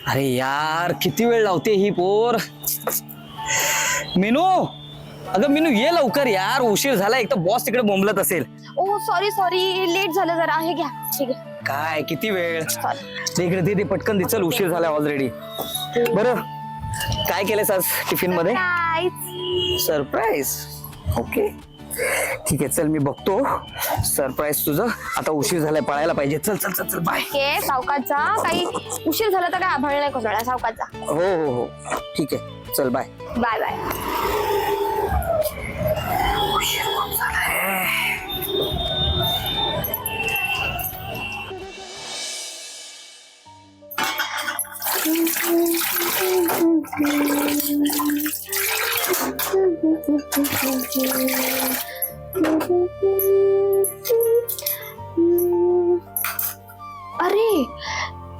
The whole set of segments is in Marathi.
अरे यार किती वेळ लावते ही पोर. मीनू, अगं मीनू ये लवकर यार, उशीर झाला. एक तर बॉस तिकडे बोंबलत असेल. ओ सॉरी लेट झालं जरा. हे घ्या ठीक आहे. काय किती वेळ. इकडे दे पटकन दे. चल उशीर झाला ऑलरेडी. बरं काय केलंस आज टिफिन मध्ये? सरप्राईज. ओके ठीक आहे, चल मी बघतो. सरप्राईज तुझं. आता उशीर झालाय, पळायला पाहिजे. चल चल चल चल बाय. ओके सावकाशचा. काही उशीर झाला तर काय आभाळ नाही कोसळला. सावकाशचा. हो हो हो ठीक आहे, चल बाय. Bye bye. अरे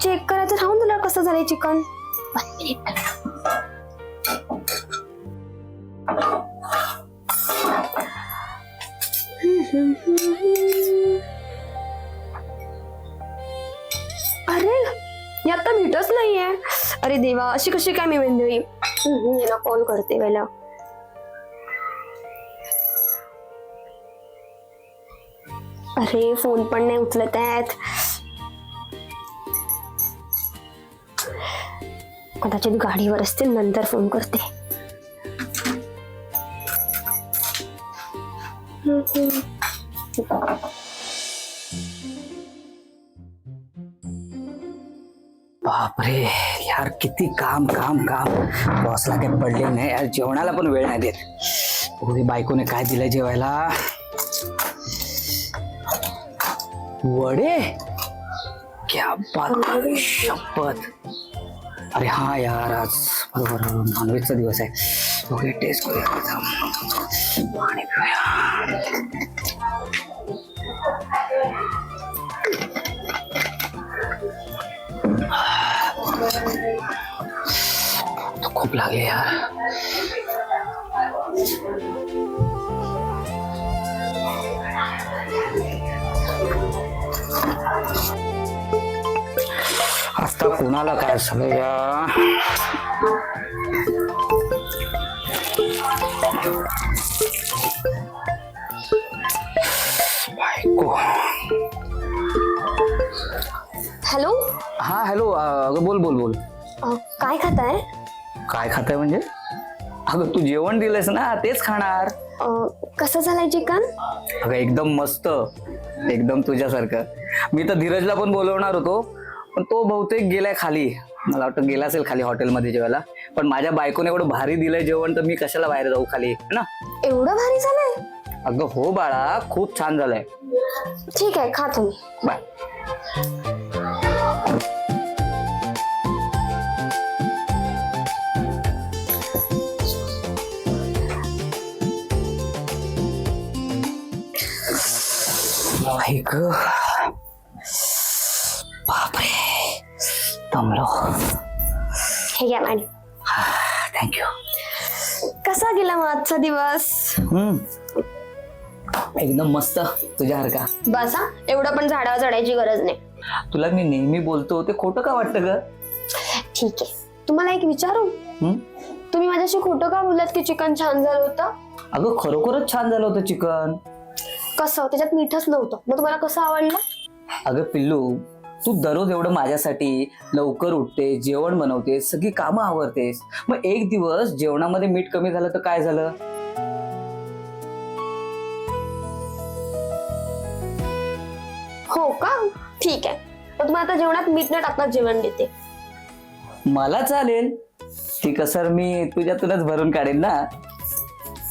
चेक करायचं राहून तुला कसं झालंय चिकन. अरे यात तर मीठच नाहीये. अरे देवा, अशी कशी काय मी वेंधळी. याला कॉल करते पहिला. अरे फोन पण नाही उचलत आहेत. कदाचित गाडीवर असतील, नंतर फोन करते. बापरे यार, किती काम काम काम. बॉसला काही पडले नाही यार, जेवणाला पण वेळ नाही देत. उद्या बायकोने काय दिलंय जेवायला? वडे. क्या बात आहे, शपथ. अरे हा यार, आज बरोबर नॉनव्हेजचा दिवस आहे. ओके टेस्ट करूया. पाणी पिऊया. तो खूप लागले यार. आता कुणाला काय झालं या? बायको. हॅलो. हा हॅलो. अगं बोल बोल बोल. काय खाताय? काय खाताय म्हणजे? अगं तू जेवण दिलंस ना, तेच खाणार. कसं झालंय चिकन? अगं एकदम मस्त, एकदम तुझ्यासारखं. मी तर धीरजला पण बोलवणार होतो, पण तो बहुतेक गेलाय खाली. मला वाटतं गेला असेल खाली हॉटेलमध्ये जेवायला. पण माझ्या बायकोने एवढं भारी दिलंय जेवण, तर मी कशाला बाहेर जाऊ खाली ना. एवढं भारी झालंय? अगं हो बाळा, खूप छान झालंय. ठीक आहे, खा तुम्ही. बाय. बापरे दमलो. हे घ्या पाणी. थँक्यू. कसा गेला मग आजचा दिवस? एकदम मस्त, तुझ्यासारखा. बस हा, एवढं पण झाडावर चढायची गरज नाही. तुला मी नेहमी बोलतो ते खोटं का वाटतं ग? ठीक आहे, तुम्हाला एक विचारू? तुम्ही माझ्याशी खोटं का बोललात की चिकन छान झालं होतं? अगं खरोखरच छान झालं होतं चिकन. कसं? त्याच्यात मीठच नव्हतं. मग तुम्हाला कसं आवडलं? अगं पिल्लू, तू दररोज एवढं माझ्यासाठी लवकर उठते, जेवण बनवते, सगळी कामं आवरतेस. मग एक दिवस जेवणामध्ये मीठ कमी झालं तर काय झालं? हो का? ठीक आहे, मग तुम्हाला आता जेवणात मीठ न टाकता जेवण देते. मला चालेल. ती कसर मी तुझ्यातूनच भरून काढेन ना.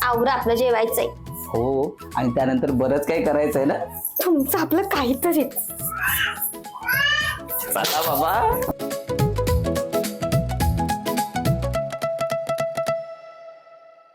आवरा, आपलं जेवायचंय. हो, आणि त्यानंतर बरंच काही करायचंय ना. तुमचं आपलं काहीतरीच. चला बाबा.